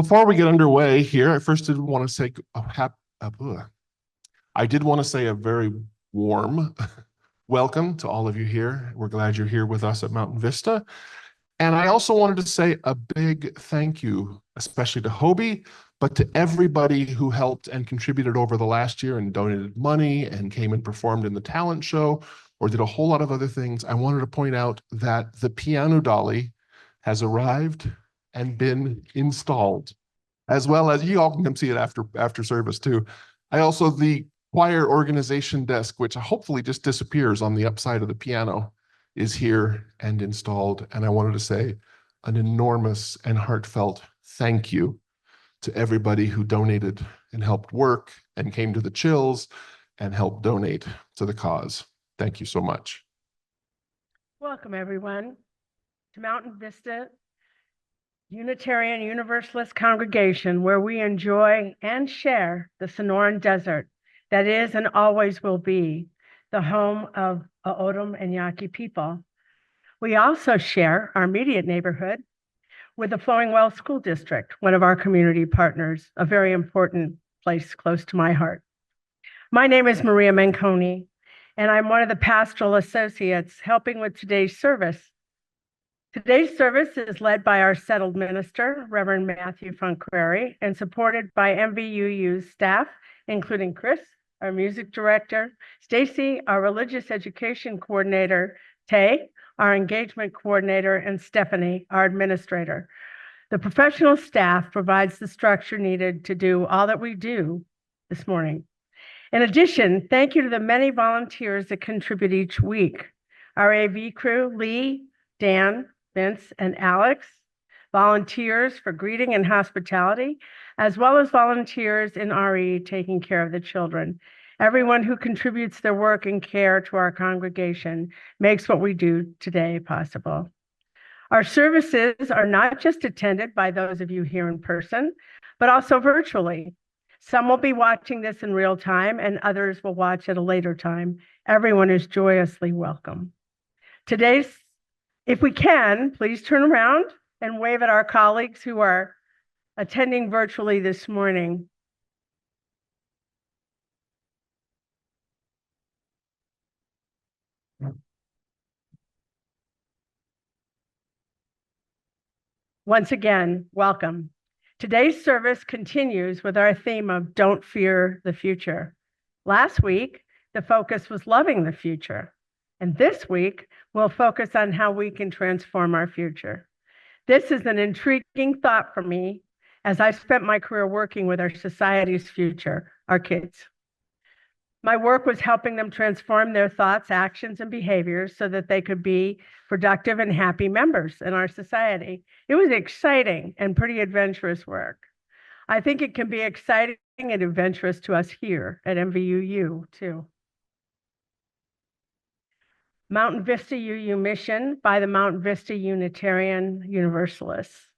Before we get underway here, I first did want to say I did want to say a very warm welcome to all of you here. We're glad you're here with us at Mountain Vista. And I also wanted to say a big thank you, especially to Hobie, but to everybody who helped and contributed over the last year and donated money and came and performed in the talent show or did a whole lot of other things. I wanted to point out that the piano dolly has arrived and been installed, as well as you all can come see it after service too. The choir organization desk, which hopefully just disappears on the upside of the piano, is here and installed. And I wanted to say an enormous and heartfelt thank you to everybody who donated and helped work and came to the chills and helped donate to the cause. Thank you so much. Welcome, everyone, to Mountain Vista Unitarian Universalist Congregation, where we enjoy and share the Sonoran Desert that is and always will be the home of O'odham and Yaqui people. We also share our immediate neighborhood with the Flowing Wells School District, one of our community partners, a very important place close to my heart. My name is Maria Manconi, and I'm one of the pastoral associates helping with today's service. Today's service is led by our settled minister, Reverend Matthew Fonqueri, and supported by MVUU's staff, including Chris, our music director, Stacy, our religious education coordinator, Tay, our engagement coordinator, and Stephanie, our administrator. The professional staff provides the structure needed to do all that we do this morning. In addition, thank you to the many volunteers that contribute each week. Our AV crew, Lee, Dan, Vince, and Alex, volunteers for greeting and hospitality, as well as volunteers in RE taking care of the children. Everyone who contributes their work and care to our congregation makes what we do today possible. Our services are not just attended by those of you here in person, but also virtually. Some will be watching this in real time and others will watch at a later time. Everyone is joyously welcome. If we can, please turn around and wave at our colleagues who are attending virtually this morning. Once again, welcome. Today's service continues with our theme of Don't Fear the Future. Last week, the focus was loving the future. And this week, we'll focus on how we can transform our future. This is an intriguing thought for me as I spent my career working with our society's future, our kids. My work was helping them transform their thoughts, actions, and behaviors so that they could be productive and happy members in our society. It was exciting and pretty adventurous work. I think it can be exciting and adventurous to us here at MVUU too. Mountain Vista UU mission by the Mountain Vista Unitarian Universalists.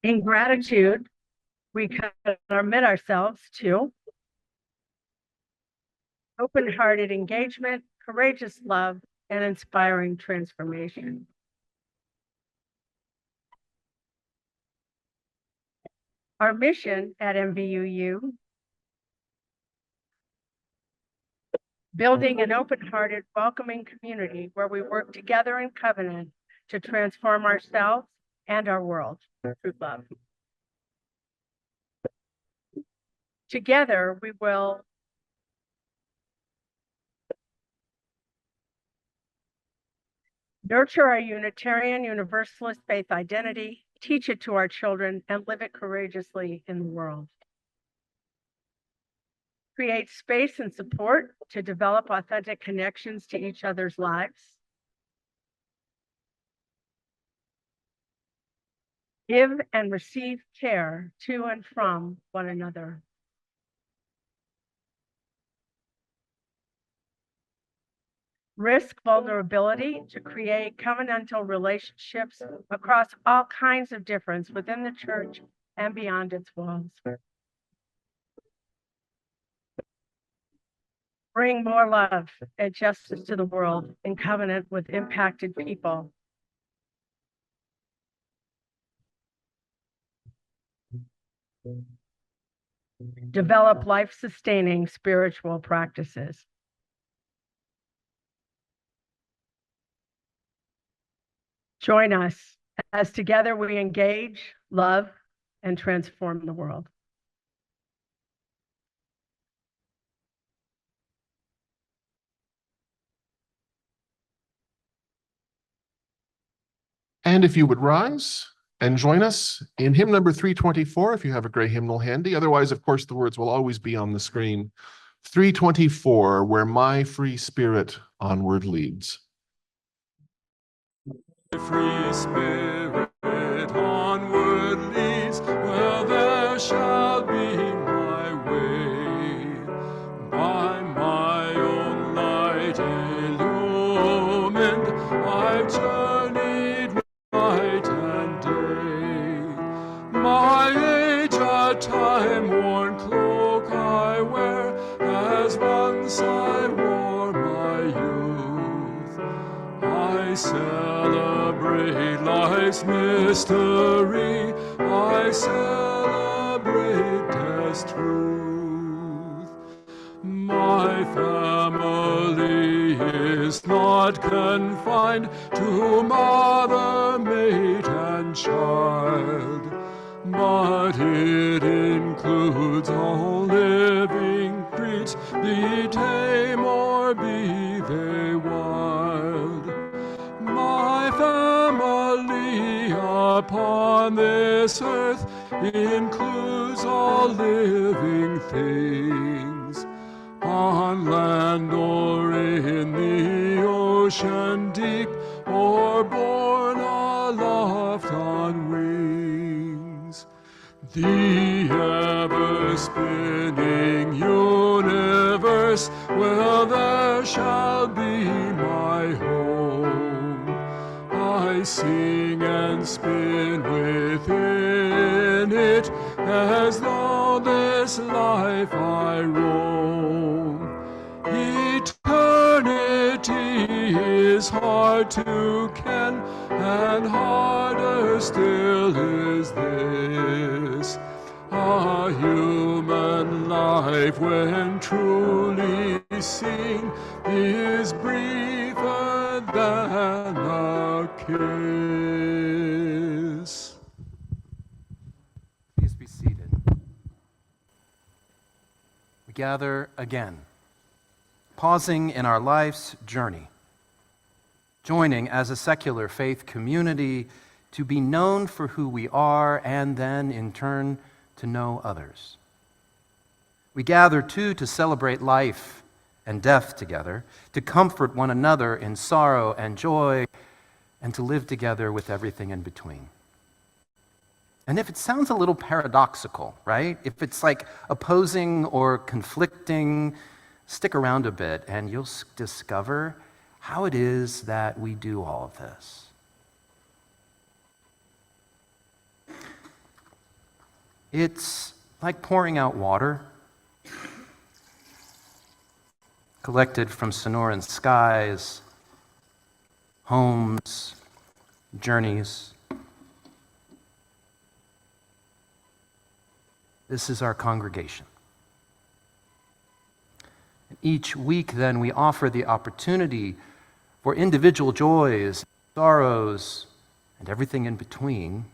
In gratitude, we commit ourselves to open-hearted engagement, courageous love, and inspiring transformation. Our mission at MVUU, building an open-hearted, welcoming community where we work together in covenant to transform ourselves and our world through love. Together, we will nurture our Unitarian Universalist faith identity, teach it to our children, and live it courageously in the world. Create space and support to develop authentic connections to each other's lives. Give and receive care to and from one another. Risk vulnerability to create covenantal relationships across all kinds of difference within the church and beyond its walls. bring more love and justice to the world in covenant with impacted people. Develop life-sustaining spiritual practices. Join us as together we engage, love, and transform the world. And if you would rise and join us in hymn number 324, if you have a gray hymnal handy. Otherwise, of course, the words will always be on the screen. 324, Where My Free Spirit Onward Leads. Free spirit onward leads, where there shall be my way. By my own light illumined, I've journeyed night and day. My age a time-worn cloak I wear, as once I wore my youth. I celebrate life's mystery, I celebrate death's truth. My family is not confined to mother, mate, and child, but it includes all living creatures, be tame or be they wild. My family upon this earth includes all living things, on land or in the ocean deep, or borne aloft on wings. The ever-spinning universe, where there shall be my home. I sing and spin within it, as though this life I roam. Eternity is hard to ken, and harder still is this. A human life, when truly seen, is briefer than a kiss. Please be seated. We gather again, pausing in our life's journey, joining as a secular faith community to be known for who we are, and then in turn to know others. We gather too to celebrate life and death together, to comfort one another in sorrow and joy, and to live together with everything in between. And if it sounds a little paradoxical, right? If it's like opposing or conflicting, stick around a bit and you'll discover how it is that we do all of this. It's like pouring out water, collected from Sonoran skies, homes, journeys. This is our congregation. Each week, then, we offer the opportunity for individual joys, sorrows, and everything in between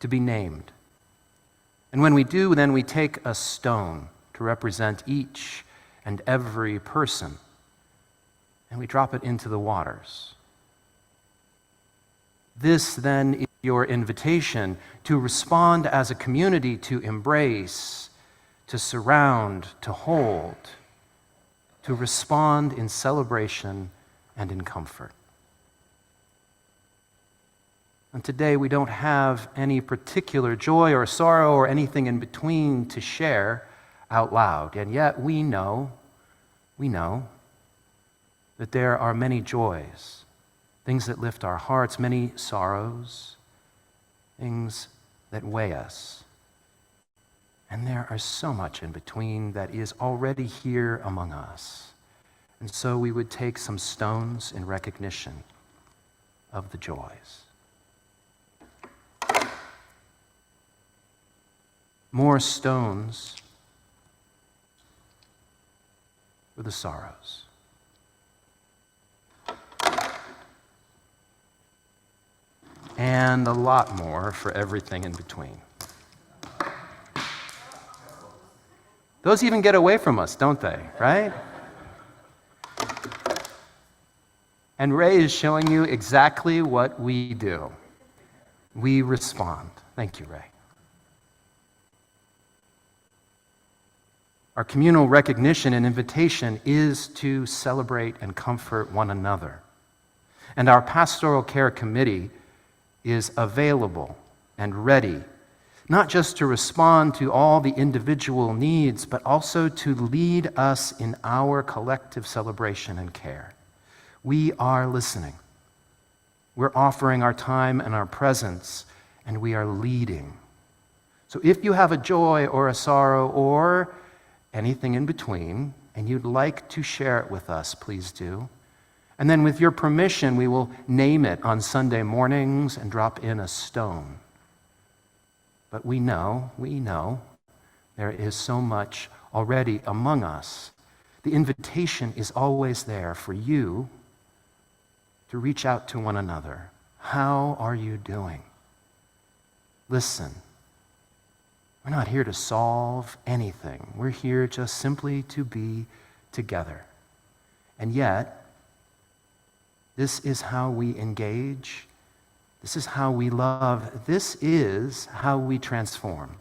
to be named. And when we do, then we take a stone to represent each and every person, and we drop it into the waters. This, then, is your invitation to respond as a community, to embrace, to surround, to hold, to respond in celebration and in comfort. And today we don't have any particular joy or sorrow or anything in between to share out loud. And yet we know that there are many joys, things that lift our hearts, many sorrows, things that weigh us. And there are so much in between that is already here among us. And so we would take some stones in recognition of the joys. More stones for the sorrows. And a lot more for everything in between. Those even get away from us, don't they? Right? And Ray is showing you exactly what we do. We respond. Thank you, Ray. Our communal recognition and invitation is to celebrate and comfort one another. And our pastoral care committee is available and ready, not just to respond to all the individual needs, but also to lead us in our collective celebration and care. We are listening. We're offering our time and our presence, and we are leading. So if you have a joy or a sorrow or anything in between, and you'd like to share it with us, please do. And then with your permission, we will name it on Sunday mornings and drop in a stone. But we know there is so much already among us. The invitation is always there for you to reach out to one another. How are you doing? Listen. We're not here to solve anything. We're here just simply to be together. And yet, this is how we engage. This is how we love. This is how we transform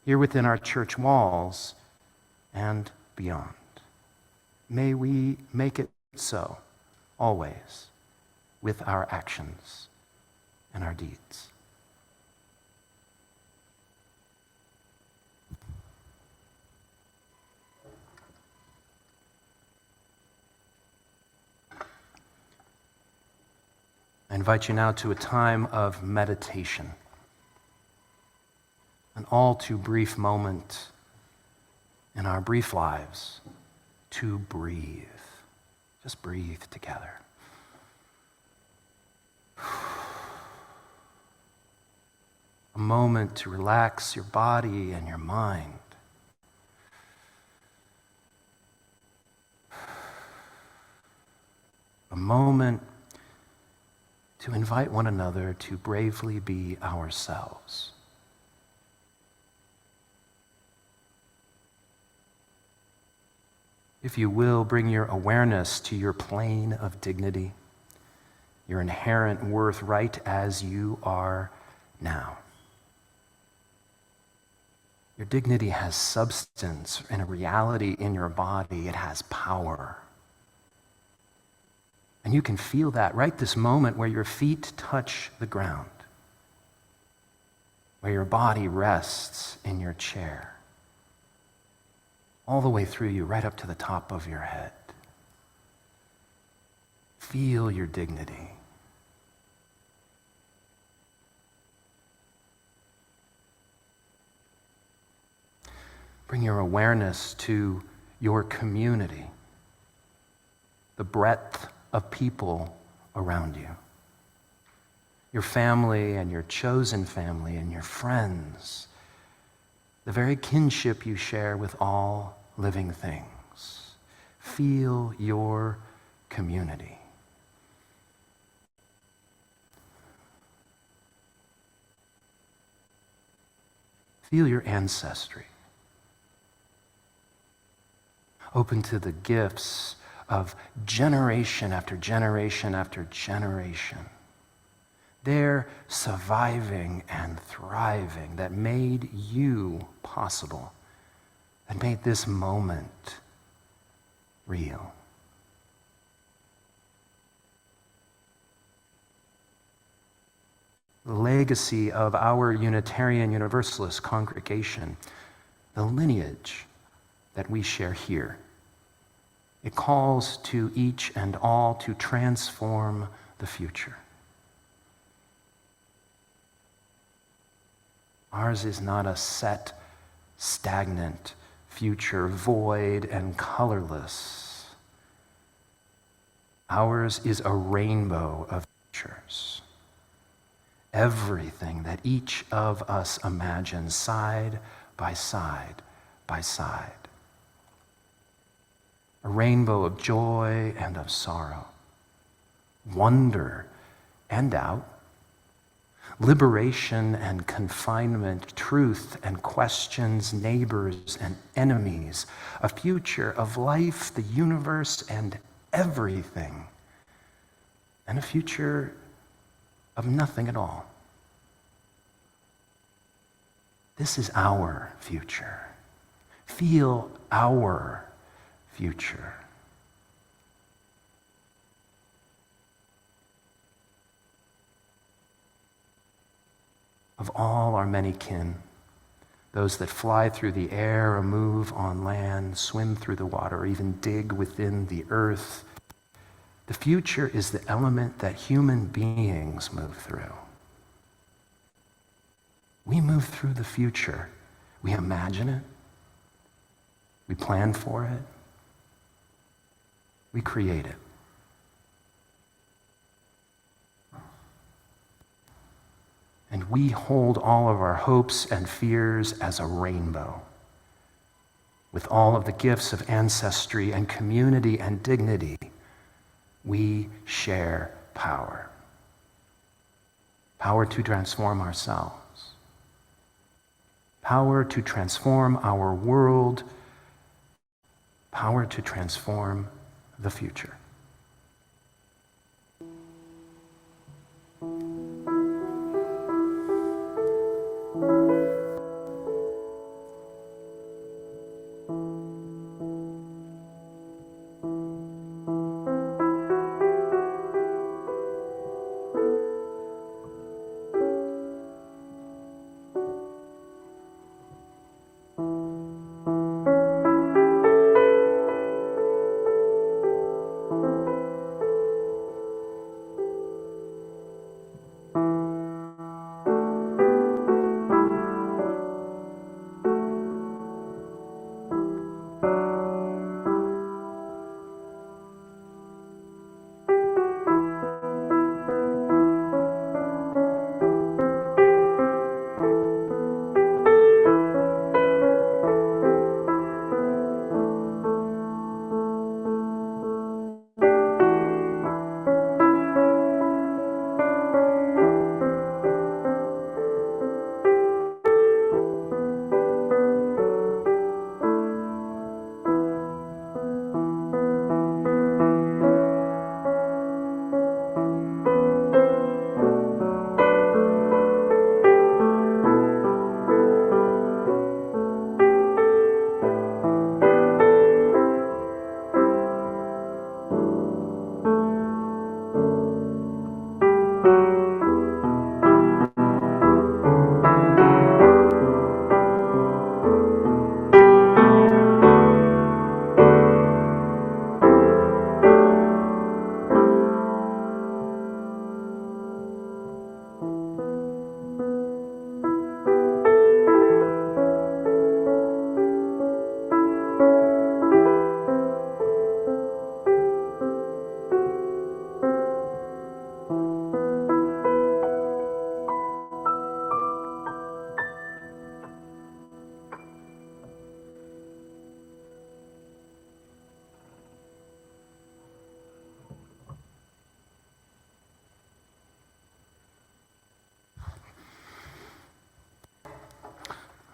here within our church walls and beyond. May we make it so, always, with our actions and our deeds. I invite you now to a time of meditation, an all too brief moment in our brief lives to breathe. Just breathe together. A moment to relax your body and your mind. A moment to invite one another to bravely be ourselves. If you will, bring your awareness to your plane of dignity, your inherent worth right as you are now. Your dignity has substance and a reality in your body. It has power. And you can feel that right this moment where your feet touch the ground, where your body rests in your chair, all the way through you, right up to the top of your head. Feel your dignity. Bring your awareness to your community, the breadth of people around you, your family and your chosen family and your friends, the very kinship you share with all living things. Feel your community. Feel your ancestry. Open to the gifts of generation after generation after generation. They're surviving and thriving that made you possible, that made this moment real. The legacy of our Unitarian Universalist congregation, the lineage that we share here. It calls to each and all to transform the future. Ours is not a set, stagnant future, void and colorless. Ours is a rainbow of futures. Everything that each of us imagines side by side by side. A rainbow of joy and of sorrow, wonder and doubt, liberation and confinement, truth and questions, neighbors and enemies, a future of life, the universe, and everything, and a future of nothing at all. This is our future. Feel our future. Of all our many kin, those that fly through the air or move on land, swim through the water, or even dig within the earth, the future is the element that human beings move through. We move through the future. We imagine it. We plan for it. We create it. And we hold all of our hopes and fears as a rainbow, with all of the gifts of ancestry and community and dignity. We share power. Power to transform ourselves. Power to transform our world. Power to transform the future.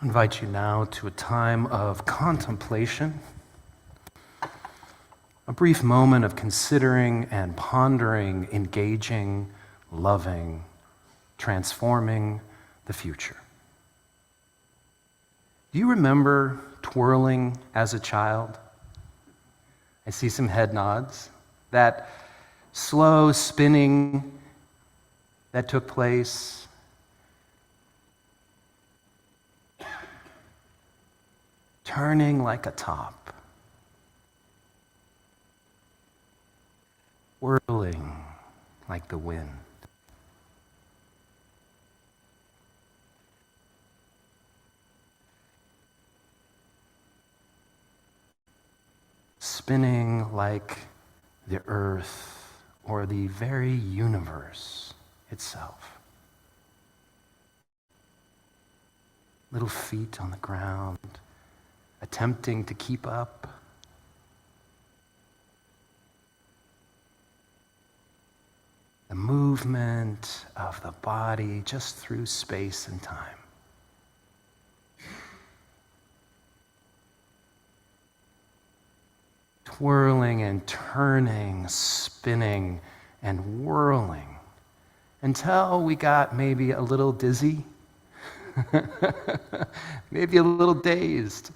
I invite you now to a time of contemplation, a brief moment of considering and pondering, engaging, loving, transforming the future. Do you remember twirling as a child? I see some head nods. That slow spinning that took place. Turning like a top. Whirling like the wind. Spinning like the earth or the very universe itself. Little feet on the ground, attempting to keep up. The movement of the body just through space and time. Twirling and turning, spinning and whirling until we got maybe a little dizzy, maybe a little dazed.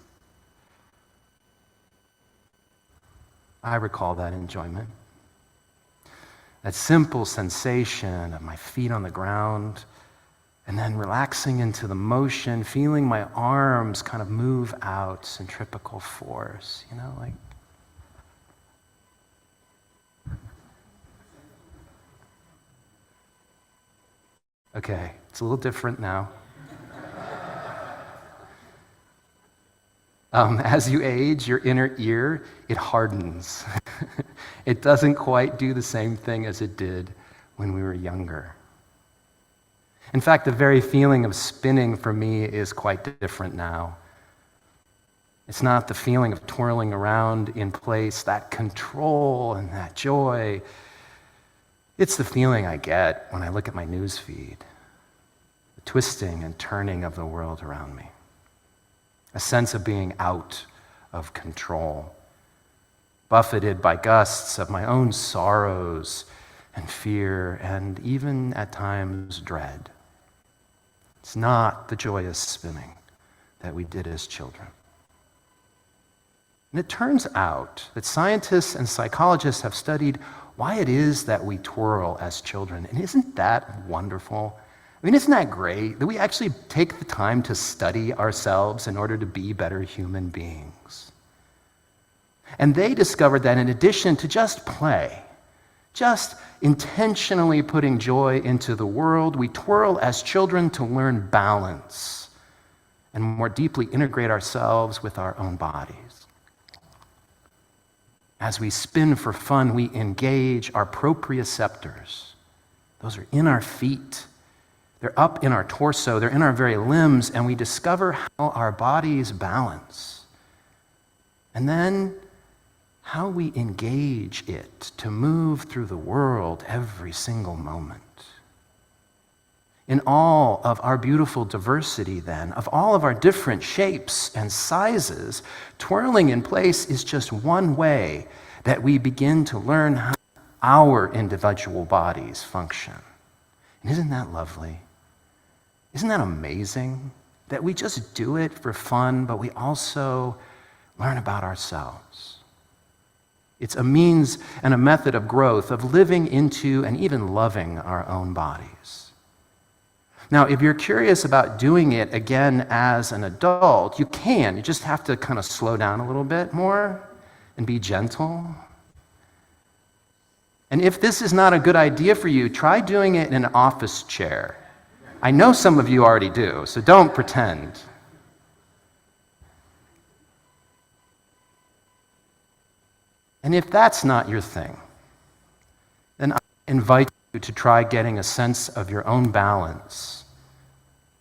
I recall that enjoyment. That simple sensation of my feet on the ground and then relaxing into the motion, feeling my arms kind of move out, centripetal force, like. Okay, it's a little different now. As you age, your inner ear, it hardens. It doesn't quite do the same thing as it did when we were younger. In fact, the very feeling of spinning for me is quite different now. It's not the feeling of twirling around in place, that control and that joy. It's the feeling I get when I look at my news feed, the twisting and turning of the world around me. A sense of being out of control, buffeted by gusts of my own sorrows and fear and even at times dread. It's not the joyous spinning that we did as children. And it turns out that scientists and psychologists have studied why it is that we twirl as children. And isn't that wonderful? I mean, isn't that great that we actually take the time to study ourselves in order to be better human beings? And they discovered that in addition to just play, just intentionally putting joy into the world, we twirl as children to learn balance and more deeply integrate ourselves with our own bodies. As we spin for fun, we engage our proprioceptors. Those are in our feet. They're up in our torso, they're in our very limbs, and we discover how our bodies balance. And then how we engage it to move through the world every single moment. In all of our beautiful diversity, then, of all of our different shapes and sizes, twirling in place is just one way that we begin to learn how our individual bodies function. And isn't that lovely? Isn't that amazing? That we just do it for fun, but we also learn about ourselves. It's a means and a method of growth, of living into and even loving our own bodies. Now, if you're curious about doing it again as an adult, you can. You just have to kind of slow down a little bit more and be gentle. And if this is not a good idea for you, try doing it in an office chair. I know some of you already do, so don't pretend. And if that's not your thing, then I invite you to try getting a sense of your own balance,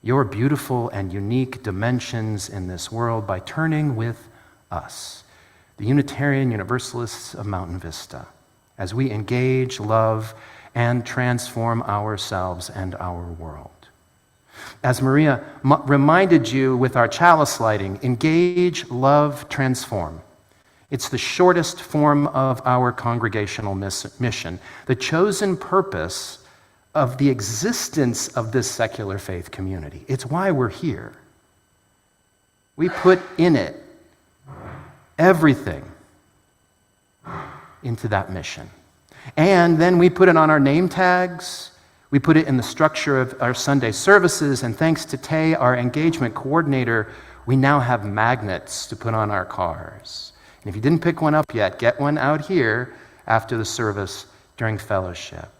your beautiful and unique dimensions in this world by turning with us, the Unitarian Universalists of Mountain Vista, as we engage, love, and transform ourselves and our world. As Maria reminded you with our chalice lighting, engage, love, transform. It's the shortest form of our congregational mission, the chosen purpose of the existence of this secular faith community. It's why we're here. We put in it everything into that mission. And then we put it on our name tags. We put it in the structure of our Sunday services, and thanks to Tay, our engagement coordinator, we now have magnets to put on our cars. And if you didn't pick one up yet, get one out here after the service during fellowship.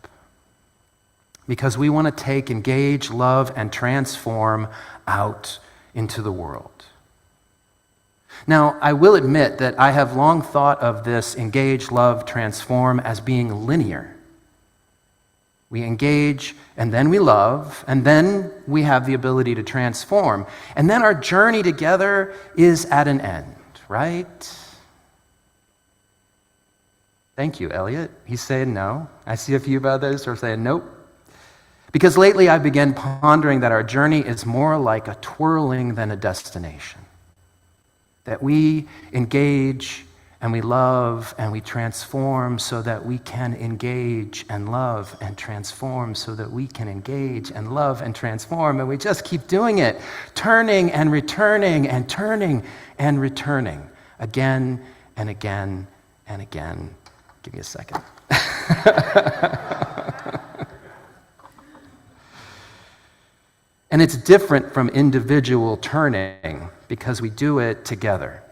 Because we want to take, engage, love, and transform out into the world. Now, I will admit that I have long thought of this engage, love, transform as being linear. We engage, and then we love, and then we have the ability to transform. And then our journey together is at an end, right? Thank you, Elliot. He's saying no. I see a few others are saying nope. Because lately I began pondering that our journey is more like a twirling than a destination. That we engage and we love and we transform so that we can engage and love and transform so that we can engage and love and transform. And we just keep doing it, turning and returning and turning and returning again and again and again. Give me a second. And it's different from individual turning because we do it together.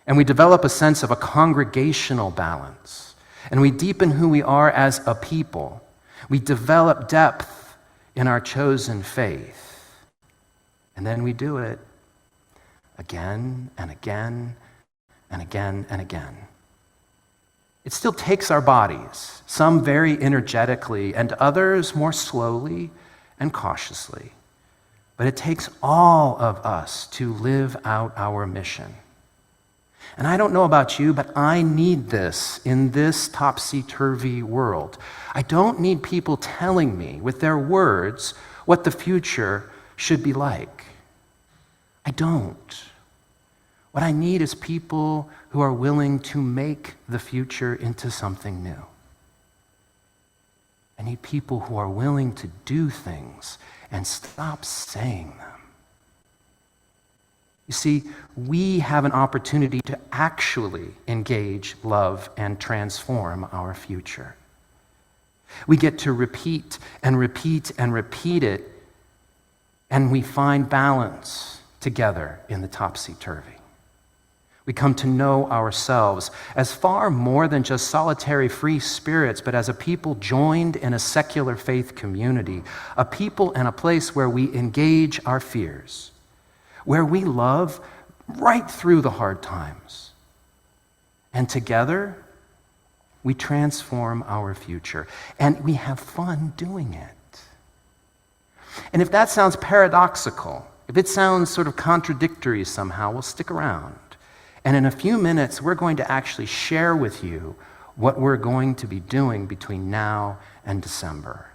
And we develop a sense of a congregational balance. And we deepen who we are as a people. We develop depth in our chosen faith. And then we do it again and again and again and again. It still takes our bodies, some very energetically and others more slowly and cautiously. But it takes all of us to live out our mission. And I don't know about you, but I need this in this topsy-turvy world. I don't need people telling me with their words what the future should be like. I don't. What I need is people who are willing to make the future into something new. I need people who are willing to do things and stop saying them. You see, we have an opportunity to actually engage, love, and transform our future. We get to repeat and repeat and repeat it, and we find balance together in the topsy-turvy. We come to know ourselves as far more than just solitary free spirits, but as a people joined in a secular faith community, a people and a place where we engage our fears, where we love right through the hard times. And together, we transform our future, and we have fun doing it. And if that sounds paradoxical, if it sounds sort of contradictory somehow, well, stick around. And in a few minutes, we're going to actually share with you what we're going to be doing between now and December.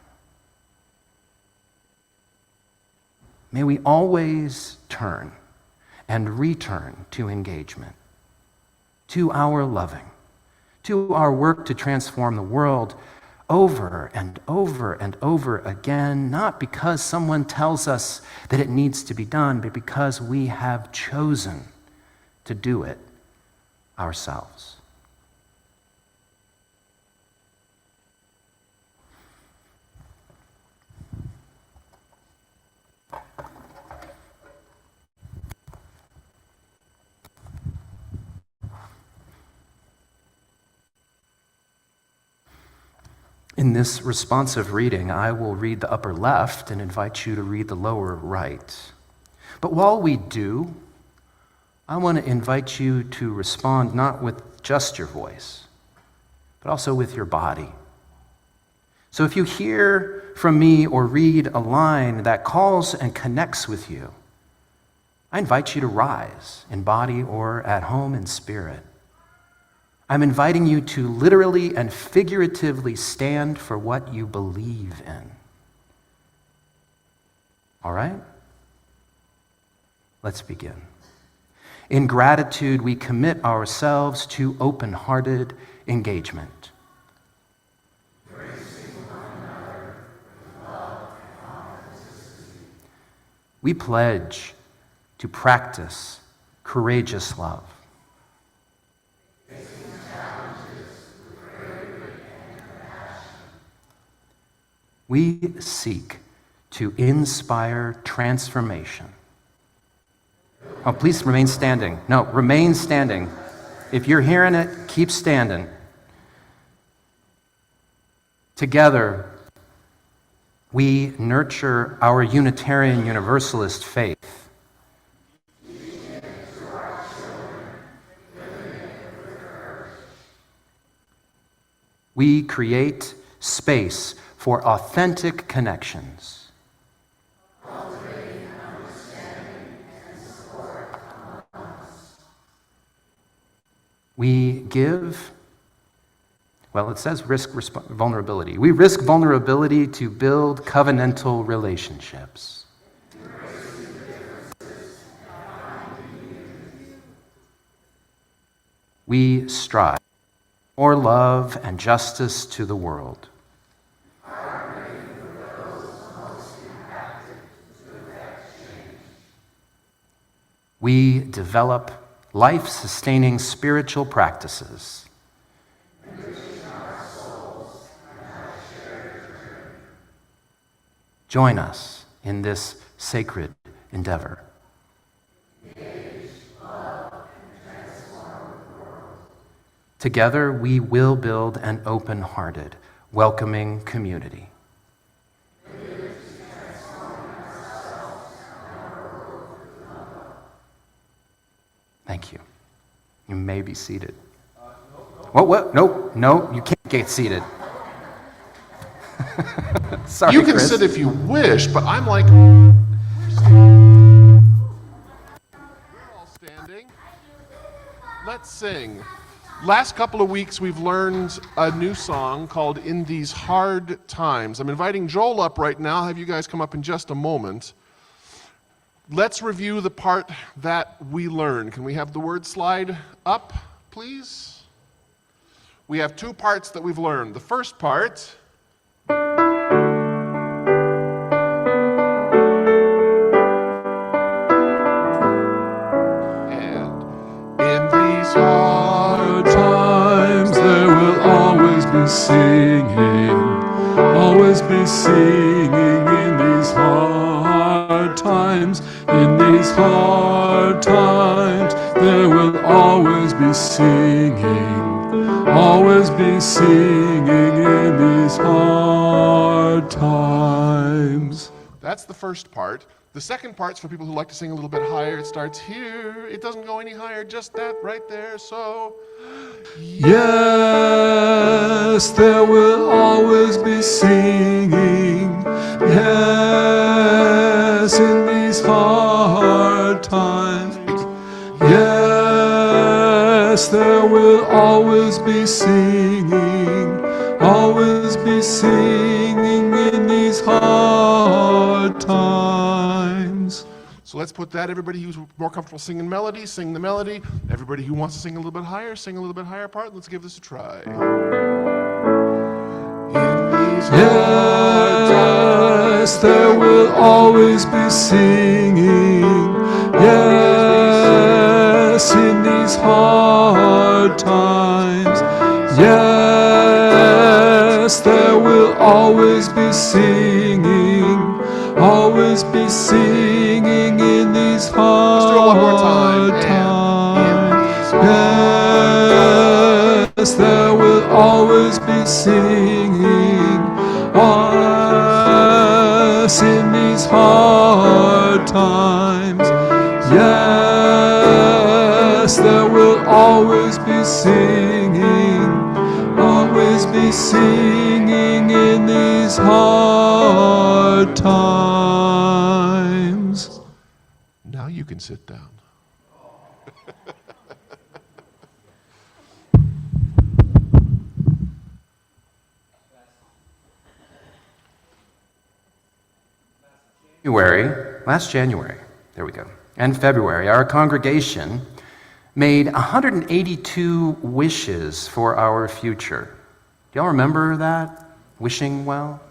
May we always turn and return to engagement, to our loving, to our work to transform the world over and over and over again, not because someone tells us that it needs to be done, but because we have chosen to do it ourselves. In this responsive reading, I will read the upper left and invite you to read the lower right. But while we do, I want to invite you to respond not with just your voice, but also with your body. So if you hear from me or read a line that calls and connects with you, I invite you to rise in body or at home in spirit. I'm inviting you to literally and figuratively stand for what you believe in. All right? Let's begin. In gratitude, we commit ourselves to open-hearted engagement. We pledge to practice courageous love. We seek to inspire transformation. Oh, please remain standing. No, remain standing. If you're hearing it, keep standing. Together, we nurture our Unitarian Universalist faith. We create space for authentic connections. We give, well, it says vulnerability. We risk vulnerability to build covenantal relationships. We strive for love and justice to the world. We develop life-sustaining spiritual practices. Join us in this sacred endeavor. Together, we will build an open-hearted, welcoming community. Thank you. You may be seated. What? No, you can't get seated. Sorry, You can Chris. sit if you wish, but I'm like, we're all standing. Let's sing. Last couple of weeks, we've learned a new song called In These Hard Times. I'm inviting Joel up right now. I'll have you guys come up in just a moment. Let's review the part that we learned. Can we have the word slide up, please? We have two parts that we've learned. The first part, and in these hard Times there will always be singing in these hard times. In these hard times there will always be singing in these hard times. That's the first part. The second part's for people who like to sing a little bit higher. It starts here. It doesn't go any higher, just that right there. So, Yes, there will always be singing. Yes, in these hard times. Yes, there will always be singing in these hard times. so let's put that. Everybody who's more comfortable singing melody, sing the melody. Everybody who wants to sing a little bit higher, sing a little bit higher part. Let's give this a try. In these Yes, there will always be singing. Yes, in these hard times. Yes, there will always be singing in these Let's do it one more time. hard And times. Yes, there will always be singing. Us in these hard times. Yes, there will always be singing in these hard times. now you can sit down. Last January, there we go, and February, our congregation made 182 wishes for our future. Do y'all remember that? Wishing well?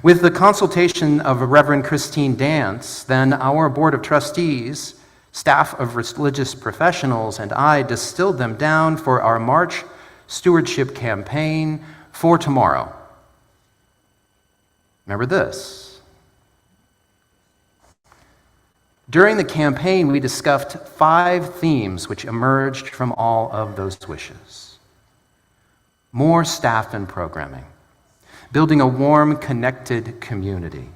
With the consultation of Reverend Christine Dance, then our Board of Trustees, staff of religious professionals, and I distilled them down for our March stewardship campaign for tomorrow. Remember this. During the campaign, we discussed 5 themes which emerged from all of those wishes. More staff and programming, building a warm, connected community,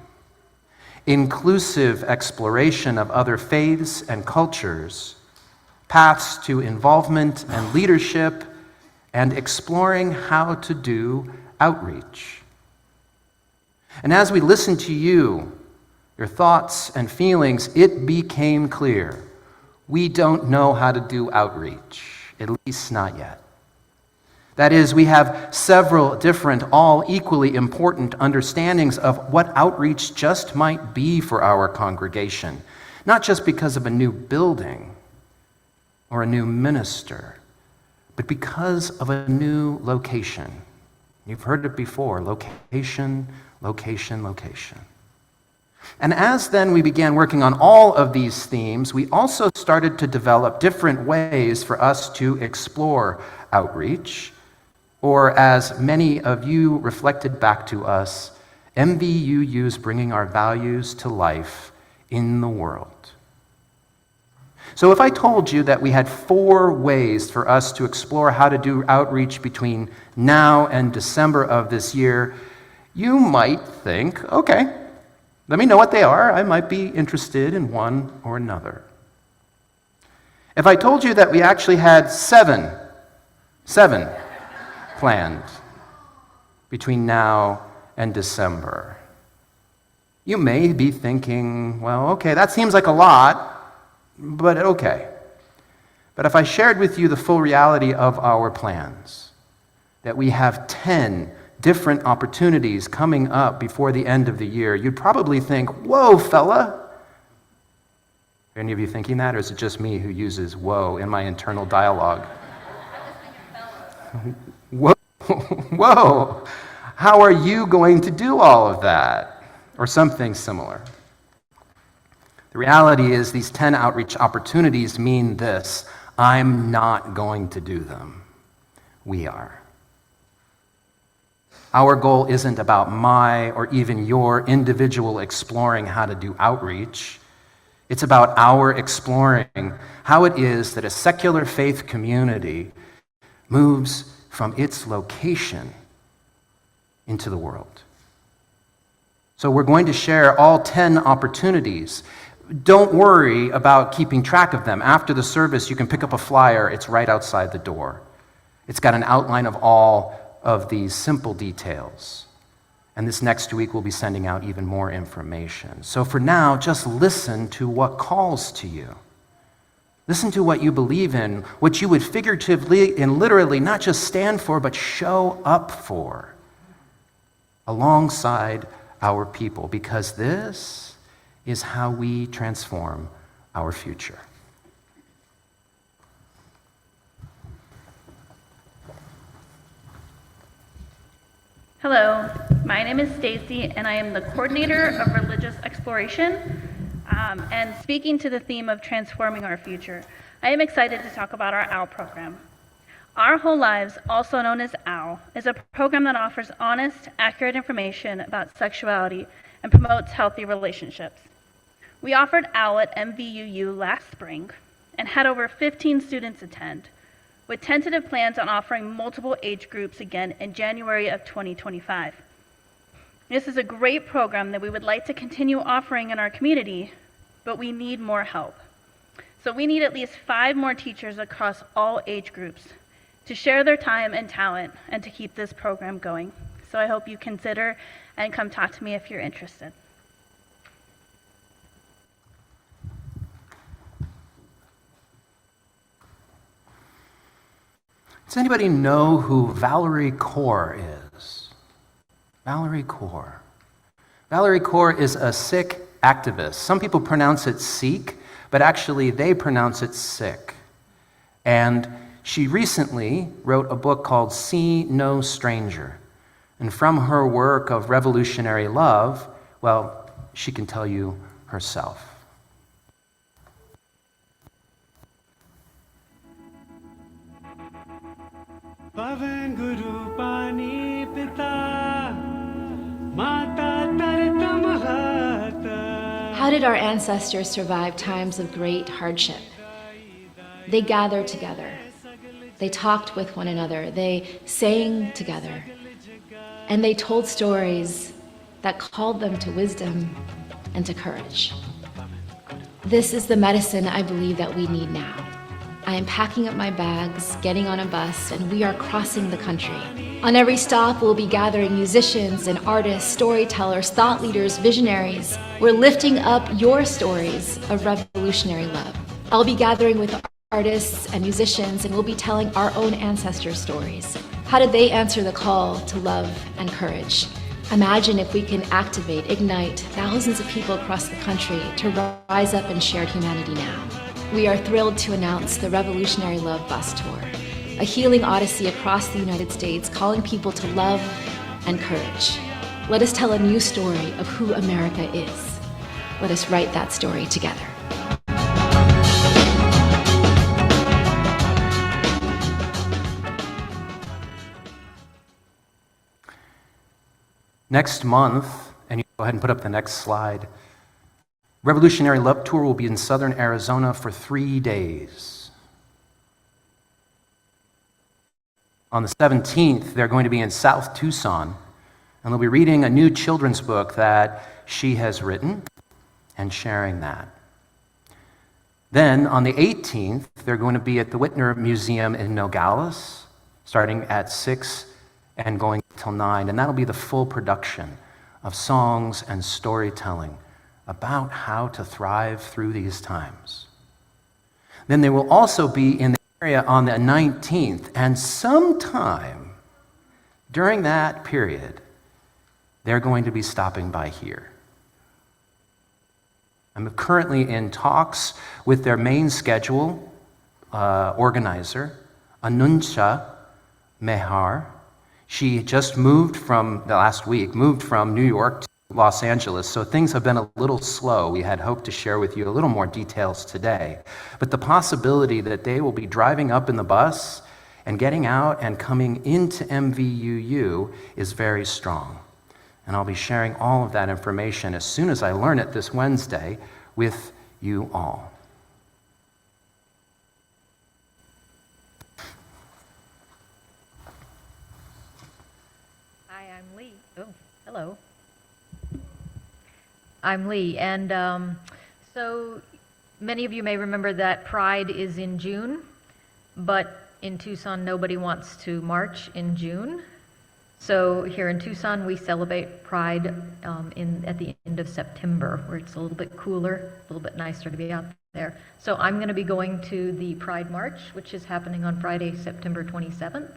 inclusive exploration of other faiths and cultures, paths to involvement and leadership, and exploring how to do outreach. And as we listened to you, your thoughts and feelings, it became clear we don't know how to do outreach, at least not yet. That is, we have several different, all equally important understandings of what outreach just might be for our congregation, not just because of a new building or a new minister, but because of a new location. You've heard it before, location, location, location. And as then we began working on all of these themes, we also started to develop different ways for us to explore outreach, or as many of you reflected back to us, MVUU's bringing our values to life in the world. So if I told you that we had 4 ways for us to explore how to do outreach between now and December of this year, you might think, okay, let me know what they are. I might be interested in one or another. If I told you that we actually had 7 planned between now and December, you may be thinking, well, okay, that seems like a lot, but okay. But if I shared with you the full reality of our plans, that we have 10 different opportunities coming up before the end of the year, you'd probably think, whoa, fella. Are any of you thinking that, or is it just me who uses whoa in my internal dialogue? Whoa, whoa, how are you going to do all of that? Or something similar. The reality is these 10 outreach opportunities mean this: I'm not going to do them. We are. Our goal isn't about my or even your individual exploring how to do outreach. It's about our exploring how it is that a secular faith community moves from its location into the world. So we're going to share all 10 opportunities. Don't worry about keeping track of them. After the service, you can pick up a flyer. It's right outside the door. It's got an outline of all of these simple details. And this next week, we'll be sending out even more information. So for now, just listen to what calls to you. Listen to what you believe in, what you would figuratively and literally not just stand for, but show up for alongside our people, because this is how we transform our future. Hello, my name is Stacy, and I am the coordinator of religious exploration. And speaking to the theme of transforming our future, I am excited to talk about our OWL program. Our Whole Lives, also known as OWL, is a program that offers honest, accurate information about sexuality and promotes healthy relationships. We offered OWL at MVUU last spring and had over 15 students attend, with tentative plans on offering multiple age groups again in January of 2025. This is a great program that we would like to continue offering in our community, but we need more help. So we need at least 5 more teachers across all age groups to share their time and talent and to keep this program going. So I hope you consider and come talk to me if you're interested. Does anybody know who Valerie Kaur is? Valerie Kaur. Valerie Kaur is a Sikh activist. Some people pronounce it Sikh, but actually they pronounce it Sikh. And she recently wrote a book called See No Stranger. And from her work of revolutionary love, well, she can tell you herself. Pavan Guru Pani Pita Mata Tarita Mahata. How did our ancestors survive times of great hardship? They gathered together. They talked with one another. They sang together. And they told stories that called them to wisdom and to courage. This is the medicine I believe that we need now. I am packing up my bags, getting on a bus, and we are crossing the country. On every stop, we'll be gathering musicians and artists, storytellers, thought leaders, visionaries. We're lifting up your stories of revolutionary love. I'll be gathering with artists and musicians, and we'll be telling our own ancestors' stories. How did they answer the call to love and courage? Imagine if we can activate, ignite thousands of people across the country to rise up in shared humanity now. We are thrilled to announce the Revolutionary Love Bus Tour, a healing odyssey across the United States calling people to love and courage. Let us tell a new story of who America is. Let us write that story together. Next month, and you go ahead and put up the next slide, Revolutionary Love Tour will be in southern Arizona for 3 days. On the 17th, they're going to be in South Tucson, and they'll be reading a new children's book that she has written and sharing that. Then, on the 18th, they're going to be at the Whitner Museum in Nogales, starting at 6 and going till 9, and that'll be the full production of songs and storytelling about how to thrive through these times. Then they will also be in the area on the 19th, and sometime during that period, they're going to be stopping by here. I'm currently in talks with their main schedule organizer, Anuncha Mehar. She just moved from New York to Los Angeles, so things have been a little slow. We had hoped to share with you a little more details today. But the possibility that they will be driving up in the bus and getting out and coming into MVUU is very strong. And I'll be sharing all of that information as soon as I learn it this Wednesday with you all. Hello. I'm Lee, and so many of you may remember that Pride is in June, but in Tucson, nobody wants to march in June. So here in Tucson, we celebrate Pride at the end of September, where it's a little bit cooler, a little bit nicer to be out there. So I'm going to be going to the Pride March, which is happening on Friday, September 27th.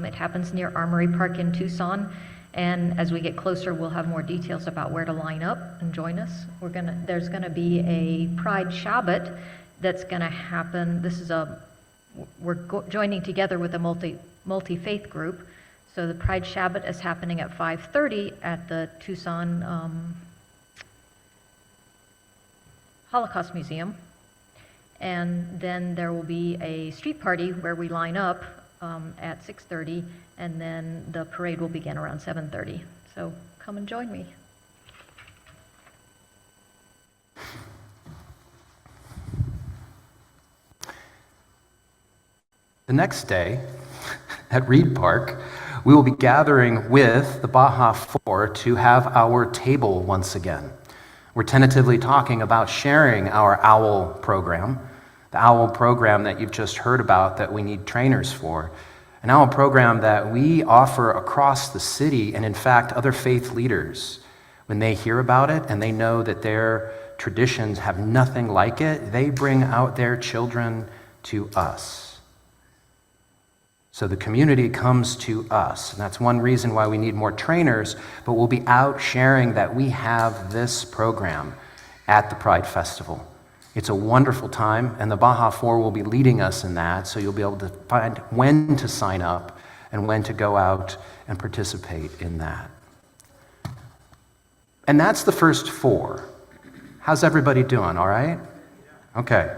It happens near Armory Park in Tucson. And as we get closer, we'll have more details about where to line up and join us. There's gonna be a Pride Shabbat that's gonna happen. We're joining together with a multi-faith group. So the Pride Shabbat is happening at 5:30 at the Tucson Holocaust Museum. And then there will be a street party where we line up at 6:30, and then the parade will begin around 7:30. So come and join me. The next day at Reed Park, we will be gathering with the Baja Four to have our table once again. We're tentatively talking about sharing our OWL program, the OWL program that you've just heard about that we need trainers for. An OWL program that we offer across the city, and in fact, other faith leaders, when they hear about it and they know that their traditions have nothing like it, they bring out their children to us. So the community comes to us, and that's one reason why we need more trainers, but we'll be out sharing that we have this program at the Pride Festival. It's a wonderful time, and the Baja Four will be leading us in that, so you'll be able to find when to sign up and when to go out and participate in that. And that's the first 4. How's everybody doing, all right? Okay.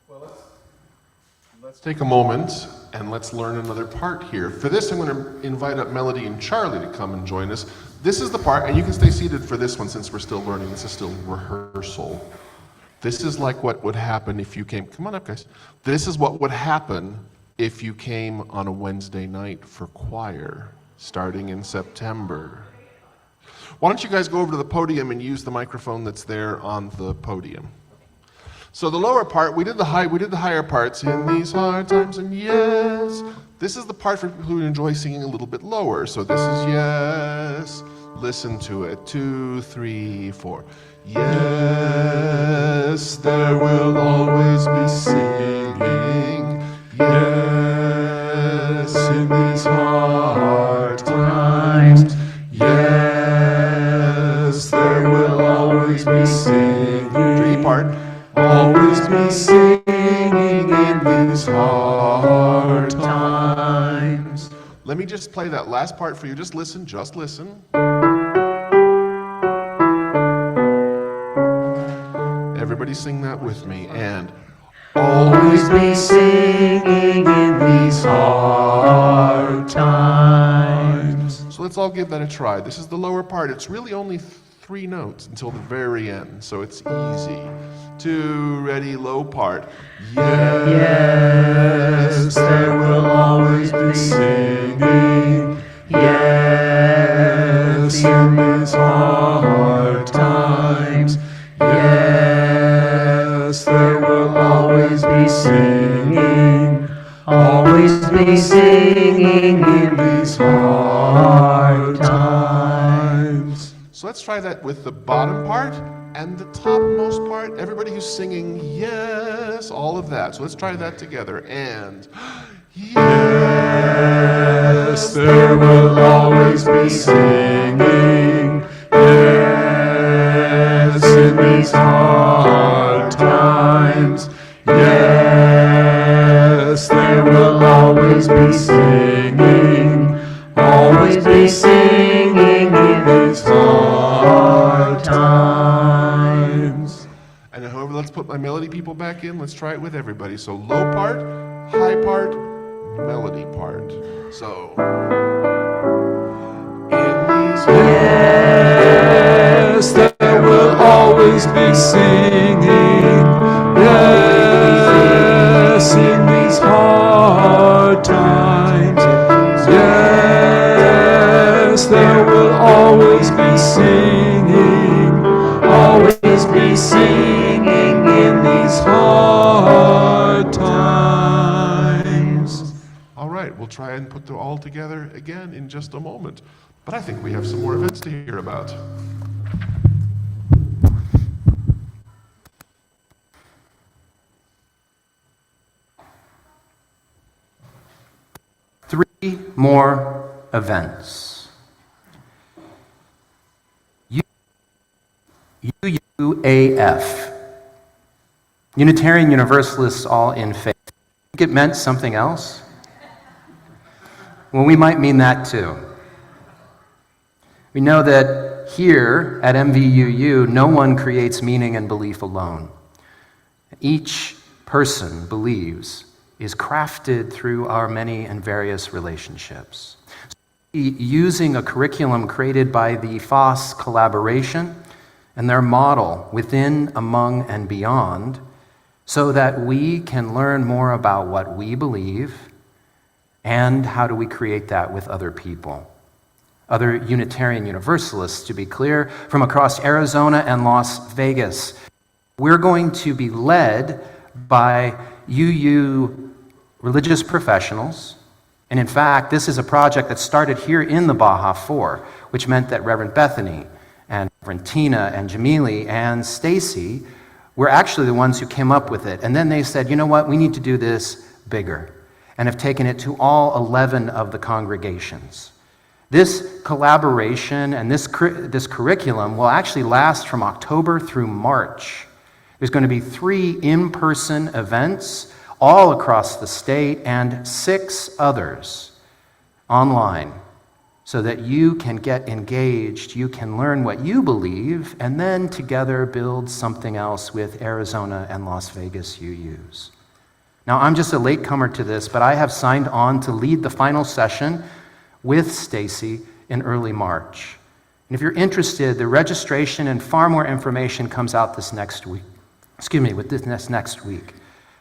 Well, let's take a moment and let's learn another part here. For this, I'm going to invite up Melody and Charlie to come and join us. This is the part, and you can stay seated for this one since we're still learning. This is still rehearsal. This is like what would happen if you came, come on up guys. This is what would happen if you came on a Wednesday night for choir, starting in September. Why don't you guys go over to the podium and use the microphone that's there on the podium. So the lower part, we did the higher parts in these hard times, and yes. This is the part for people who enjoy singing a little bit lower. So this is yes. Listen to it. 2, 3, 4. Yes, there will always be singing. Yes, in these hard times. Yes, there will always be singing. G part. Always be singing in these hard times. Let me just play that last part for you. Just listen, just listen. Everybody sing that with me. And always be singing in these hard times. So let's all give that a try. This is the lower part. It's really only 3 notes until the very end, so it's easy. 2, ready, low part. Yes, there will always be singing. Yes, in these hard times. Yes, there will always be singing. Always be singing in these hard times. So let's try that with the bottom part and the topmost part. Everybody who's singing yes, all of that. So let's try that together. And yes, there will always be singing. Yes, in these hard times. Yes, there will always be singing. Always be singing in these hard times. And however, let's put my melody people back in. Let's try it with everybody. So low part, high part, melody part. So in these yes, there will always be singing. Yes, in these hard times. Yes, there will always be singing. Always be singing in these hard times. All right, we'll try and put them all together again in just a moment. But I think we have some more events to hear about. Three more events. UUAF, Unitarian Universalists All in Faith. Think it meant something else? Well, we might mean that too. We know that here at MVUU, no one creates meaning and belief alone. Each person believes is crafted through our many and various relationships. Using a curriculum created by the FOSS collaboration and their model within, among, and beyond, so that we can learn more about what we believe and how do we create that with other people. Other Unitarian Universalists, to be clear, from across Arizona and Las Vegas. We're going to be led by UU religious professionals, and in fact, this is a project that started here in the Baja 4, which meant that Reverend Bethany and Reverend Tina and Jamili and Stacy were actually the ones who came up with it. And then they said, you know what, we need to do this bigger, and have taken it to all 11 of the congregations. This collaboration and this curriculum will actually last from October through March. There's going to be 3 in-person events all across the state and 6 others online so that you can get engaged, you can learn what you believe, and then together build something else with Arizona and Las Vegas UUs. Now, I'm just a latecomer to this, but I have signed on to lead the final session with Stacy in early March. And if you're interested, the registration and far more information comes out this next week. Next week.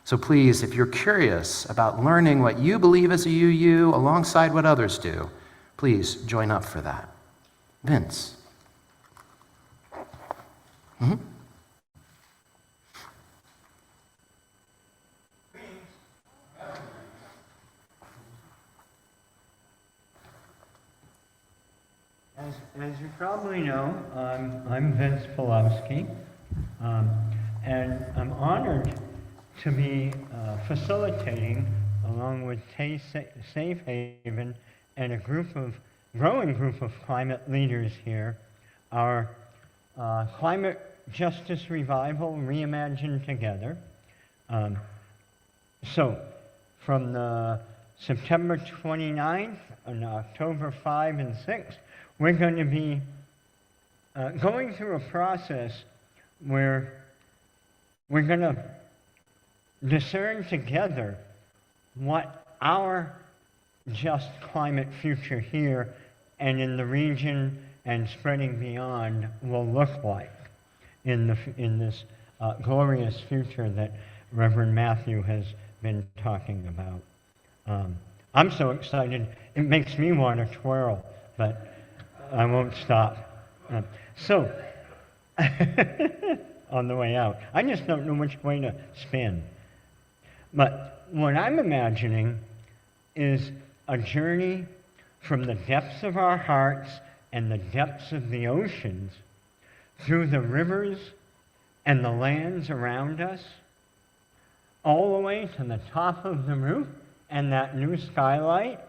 So please, if you're curious about learning what you believe as a UU alongside what others do, please join up for that. Vince. As you probably know, I'm Vince Pulowski, and I'm honored to be facilitating, along with Safe Haven and a growing group of climate leaders here, our Climate Justice Revival Reimagined Together. So, from the September 29th and October 5 and 6, we're going to be going through a process where we're going to discern together what our just climate future here and in the region and spreading beyond will look like in this glorious future that Reverend Matthew has been talking about. I'm so excited, it makes me want to twirl, but I won't stop. So, on the way out, I just don't know which way to spin. But what I'm imagining is a journey from the depths of our hearts and the depths of the oceans through the rivers and the lands around us, all the way to the top of the roof and that new skylight,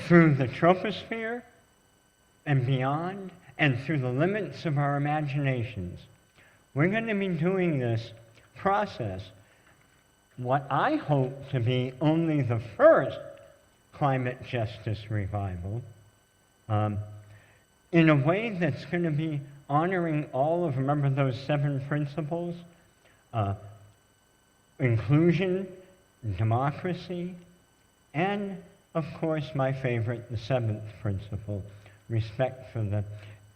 through the troposphere and beyond, and through the limits of our imaginations. We're going to be doing this process, what I hope to be only the first climate justice revival, in a way that's going to be honoring all of, remember those 7 principles? Inclusion, democracy, and, of course, my favorite, the 7th principle, respect for the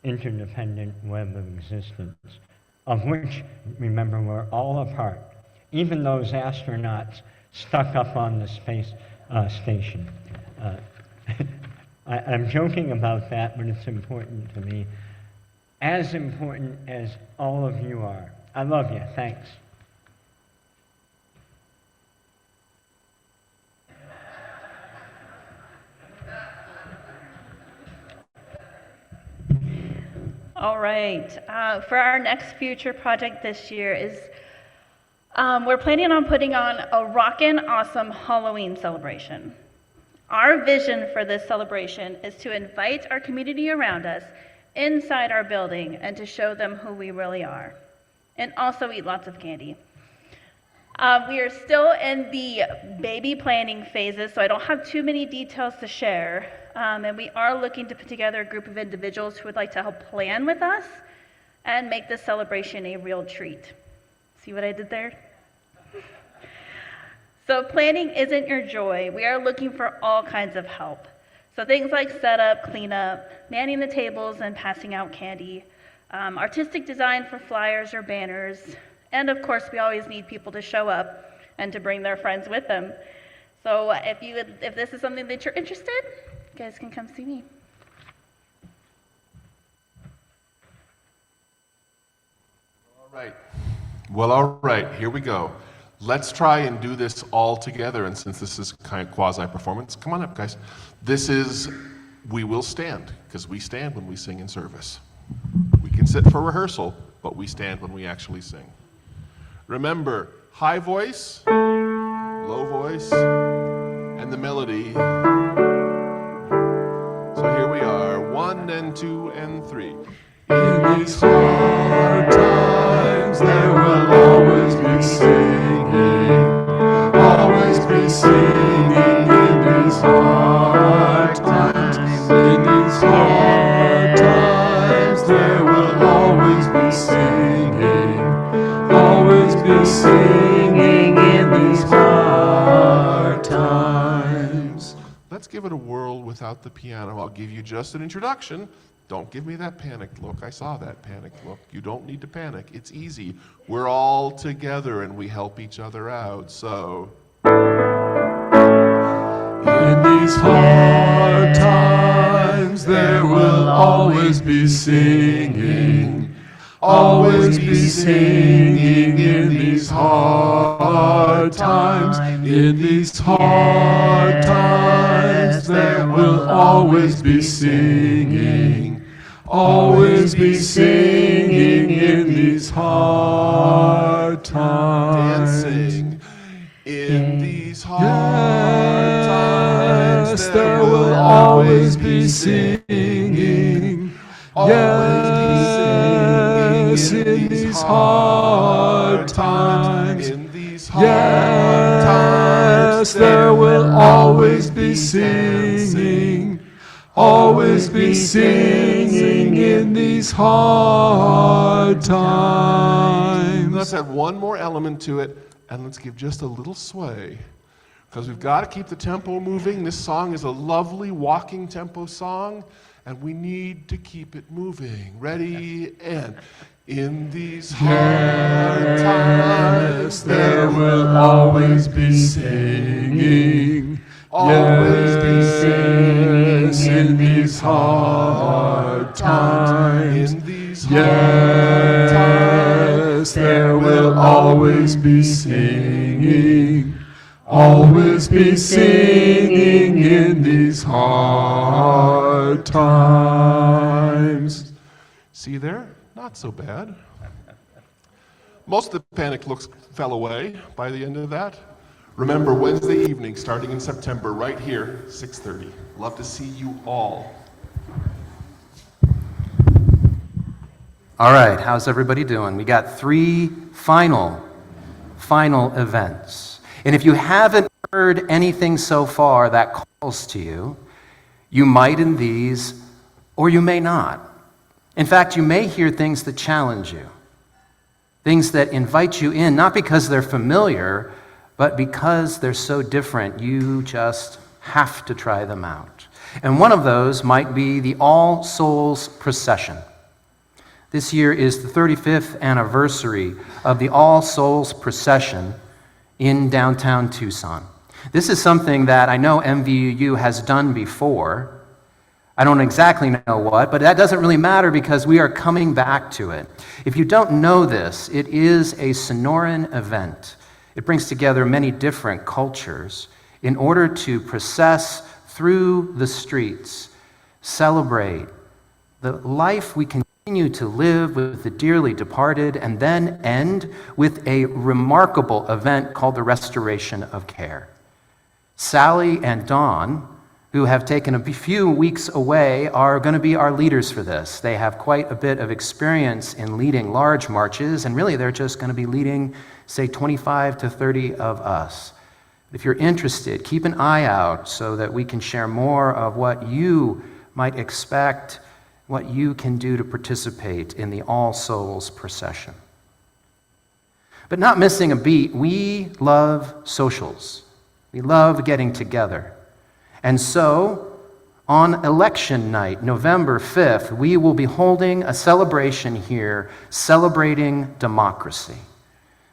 interdependent web of existence, of which, remember, we're all a part, even those astronauts stuck up on the space station. I'm joking about that, but it's important to me, as important as all of you are. I love you. Thanks. All right, for our next future project this year is, we're planning on putting on a rockin' awesome Halloween celebration. Our vision for this celebration is to invite our community around us inside our building and to show them who we really are, and also eat lots of candy. We are still in the baby planning phases, so I don't have too many details to share. And we are looking to put together a group of individuals who would like to help plan with us and make this celebration a real treat. See what I did there? So planning isn't your joy. We are looking for all kinds of help. So things like setup, cleanup, manning the tables and passing out candy, artistic design for flyers or banners, and of course we always need people to show up and to bring their friends with them. So if this is something that you're interested, you guys can come see me. All right. Well, all right, here we go. Let's try and do this all together. And since this is kind of quasi-performance, come on up, guys. This is, we will stand, because we stand when we sing in service. We can sit for rehearsal, but we stand when we actually sing. Remember, high voice, low voice, and the melody. So here we are, 1 and 2 and 3. In these hard times there will always be singing, always be singing in these hard times. In these hard times there will always be singing, always be singing in these hard times. Let's give it a whirl without the piano. I'll give you just an introduction. Don't give me that panicked look. I saw that panicked look. You don't need to panic. It's easy. We're all together and we help each other out. So, in these hard times there will always be singing, always be singing in these hard times. In these hard times there will always be singing, always be singing in these hard times. Dancing in these hard times. Yes, there will always be singing. Yes, in these hard times. In these hard times. Yes, there will always be singing. Always be singing in these hard times. Let's add one more element to it, and let's give just a little sway. Because we've got to keep the tempo moving. This song is a lovely walking tempo song, and we need to keep it moving. Ready, and in these hard times, There will always be singing. always be singing. Yes, in these hard times. In these hard times, Yes, there will always be singing. Always be singing in these hard times. See there? Not so bad. Most of the panic looks fell away by the end of that. Remember, Wednesday evening, starting in September, right here, 6:30. Love to see you all. All right, how's everybody doing? We got 3 final events. And if you haven't heard anything so far that calls to you, you might in these, or you may not. In fact, you may hear things that challenge you, things that invite you in, not because they're familiar, but because they're so different, you just have to try them out. And one of those might be the All Souls Procession. This year is the 35th anniversary of the All Souls Procession in downtown Tucson. This is something that I know MVU has done before. I don't exactly know what, but that doesn't really matter because we are coming back to it. If you don't know this, it is a Sonoran event. It brings together many different cultures in order to process through the streets, celebrate the life we continue to live with the dearly departed, and then end with a remarkable event called the Restoration of Care. Sally and Dawn, who have taken a few weeks away, are going to be our leaders for this. They have quite a bit of experience in leading large marches, and really they're just going to be leading, say, 25 to 30 of us. If you're interested, keep an eye out so that we can share more of what you might expect, what you can do to participate in the All Souls Procession. But not missing a beat, we love socials. We love getting together. And so, on election night, November 5th, we will be holding a celebration here, celebrating democracy.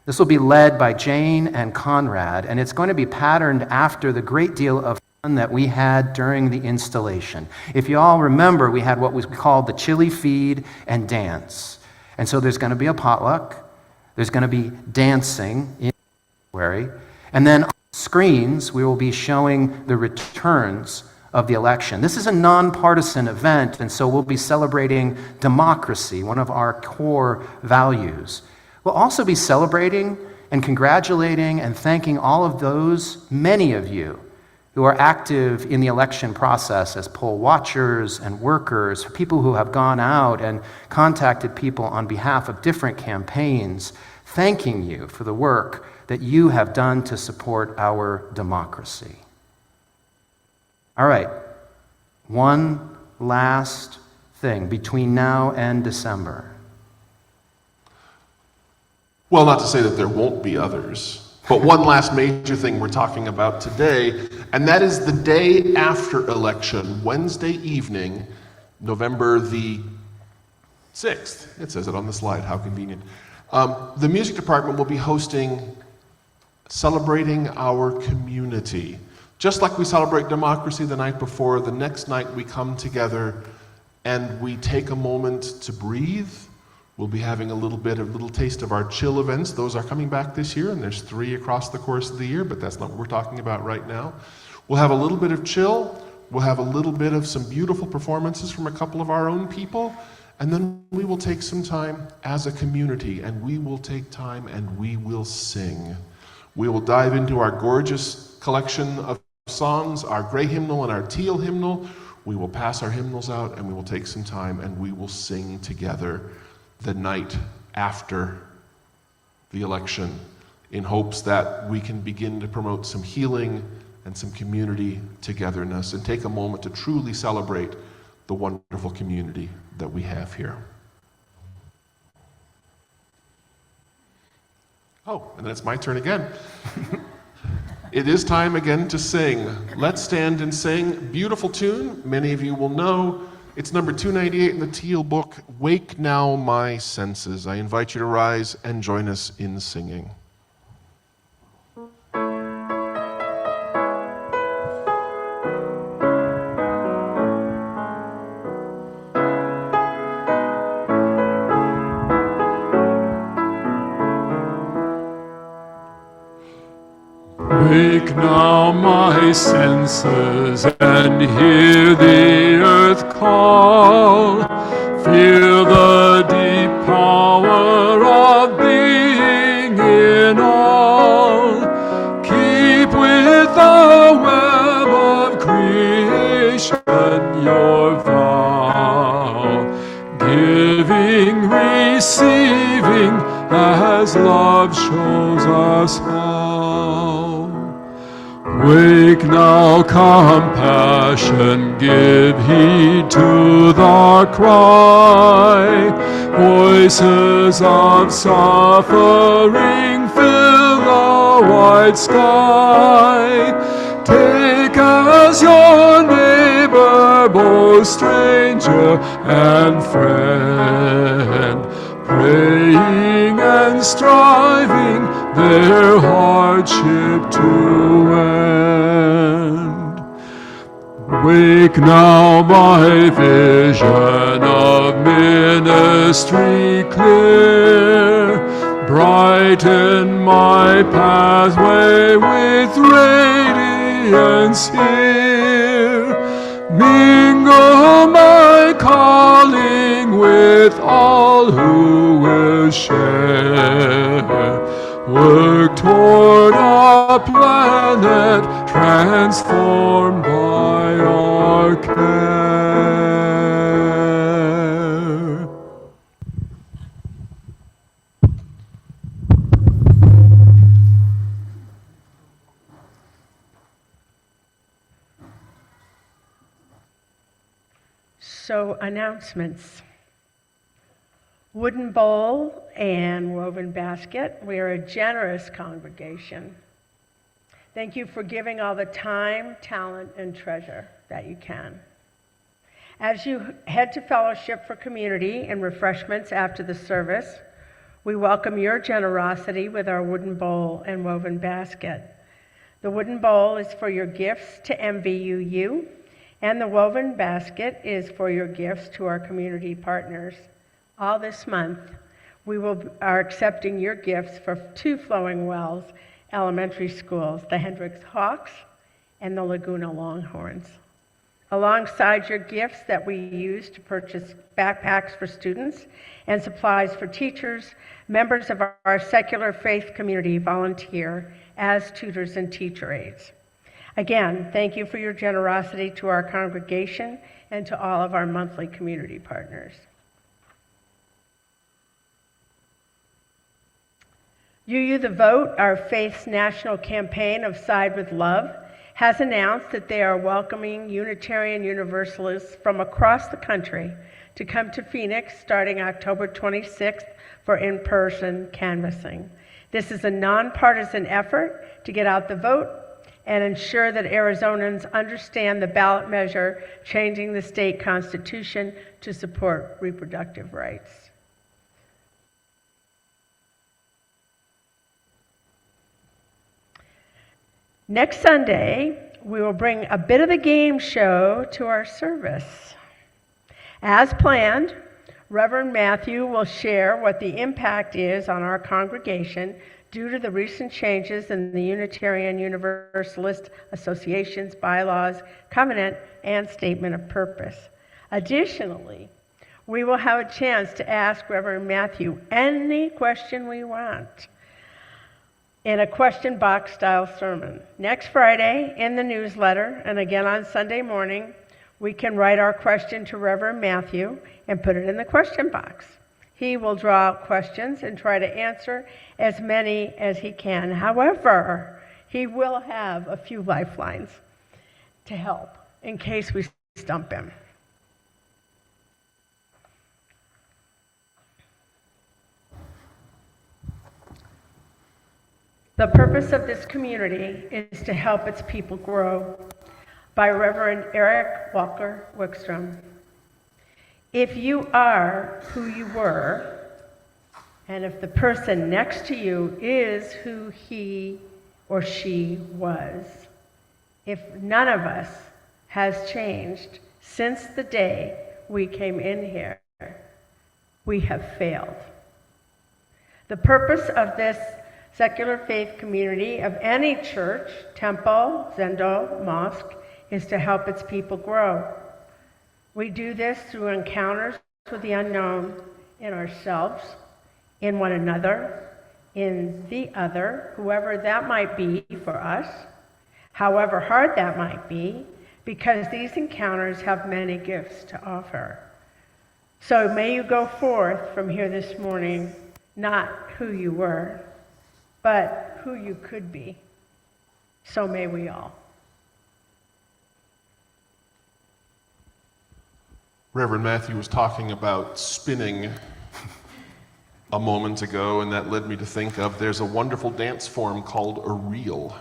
This will be led by Jane and Conrad, and it's going to be patterned after the great deal of fun that we had during the installation. If you all remember, we had what we called the chili feed and dance. And so there's going to be a potluck, there's going to be dancing in January, and then on screens we will be showing the returns of the election. This is a nonpartisan event, and so we'll be celebrating democracy, one of our core values. We'll also be celebrating and congratulating and thanking all of those, many of you, who are active in the election process as poll watchers and workers, people who have gone out and contacted people on behalf of different campaigns, thanking you for the work that you have done to support our democracy. All right, one last thing between now and December. Well, not to say that there won't be others, but one last major thing we're talking about today, and that is the day after election, Wednesday evening, November the 6th. It says it on the slide, how convenient. The music department will be hosting Celebrating Our Community. Just like we celebrate democracy the night before, the next night we come together and we take a moment to breathe. We'll be having a little taste of our chill events. Those are coming back this year, and there's 3 across the course of the year, but that's not what we're talking about right now. We'll have a little bit of chill. We'll have a little bit of some beautiful performances from a couple of our own people, and then we will take some time as a community, and we will take time and we will sing. We will dive into our gorgeous collection of songs, our gray hymnal and our teal hymnal. We will pass our hymnals out, and we will take some time and we will sing together the night after the election, in hopes that we can begin to promote some healing and some community togetherness, and take a moment to truly celebrate the wonderful community that we have here. Oh, and then it's my turn again. It is time again to sing. Let's stand and sing. Beautiful tune, many of you will know. It's number 298 in the Teal book, Wake Now My Senses. I invite you to rise and join us in singing. Wake now my senses and hear the earth call. Feel the deep power of being in all. Keep with the web of creation your vow. Giving, receiving, as love shows us how. Wake now, compassion, give heed to the cry. Voices of suffering fill the wide sky. Take as your neighbor, both stranger and friend, praying and striving their hardship to end. Wake now, my vision of ministry clear. Brighten my pathway with radiance here. Mingle my calling with all who will share. Work toward a planet transformed by our care. So, announcements. Wooden Bowl and Woven Basket. We are a generous congregation. Thank you for giving all the time, talent, and treasure that you can. As you head to Fellowship for Community and refreshments after the service, we welcome your generosity with our Wooden Bowl and Woven Basket. The Wooden Bowl is for your gifts to MVUU, and the Woven Basket is for your gifts to our community partners. All this month, we are accepting your gifts for 2 Flowing Wells elementary schools, the Hendricks Hawks and the Laguna Longhorns. Alongside your gifts that we use to purchase backpacks for students and supplies for teachers, members of our secular faith community volunteer as tutors and teacher aides. Again, thank you for your generosity to our congregation and to all of our monthly community partners. UU The Vote, our faith's national campaign of Side with Love, has announced that they are welcoming Unitarian Universalists from across the country to come to Phoenix starting October 26th for in-person canvassing. This is a nonpartisan effort to get out the vote and ensure that Arizonans understand the ballot measure changing the state constitution to support reproductive rights. Next Sunday, we will bring a bit of the game show to our service. As planned, Reverend Matthew will share what the impact is on our congregation due to the recent changes in the Unitarian Universalist Association's bylaws, covenant, and statement of purpose. Additionally, we will have a chance to ask Reverend Matthew any question we want in a question box style sermon. Next Friday in the newsletter, and again on Sunday morning, we can write our question to Reverend Matthew and put it in the question box. He will draw out questions and try to answer as many as he can. However, he will have a few lifelines to help in case we stump him. The purpose of this community is to help its people grow, by Reverend Eric Walker Wickstrom. If you are who you were, and if the person next to you is who he or she was, if none of us has changed since the day we came in here, we have failed. The purpose of this secular faith community of any church, temple, zendo, mosque, is to help its people grow. We do this through encounters with the unknown in ourselves, in one another, in the other, whoever that might be for us, however hard that might be, because these encounters have many gifts to offer. So may you go forth from here this morning, not who you were, but who you could be. So may we all. Reverend Matthew was talking about spinning a moment ago, and that led me to think of there's a wonderful dance form called a reel.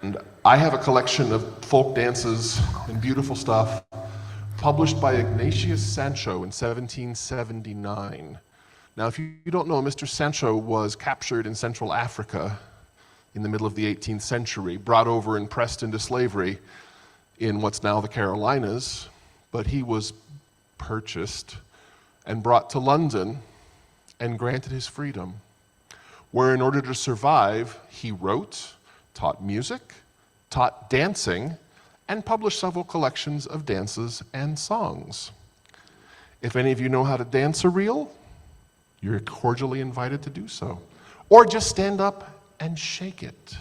And I have a collection of folk dances and beautiful stuff published by Ignatius Sancho in 1779. Now, if you don't know, Mr. Sancho was captured in Central Africa in the middle of the 18th century, brought over and pressed into slavery in what's now the Carolinas, but he was purchased and brought to London and granted his freedom, where in order to survive, he wrote, taught music, taught dancing, and published several collections of dances and songs. If any of you know how to dance a reel, you're cordially invited to do so. Or just stand up and shake it.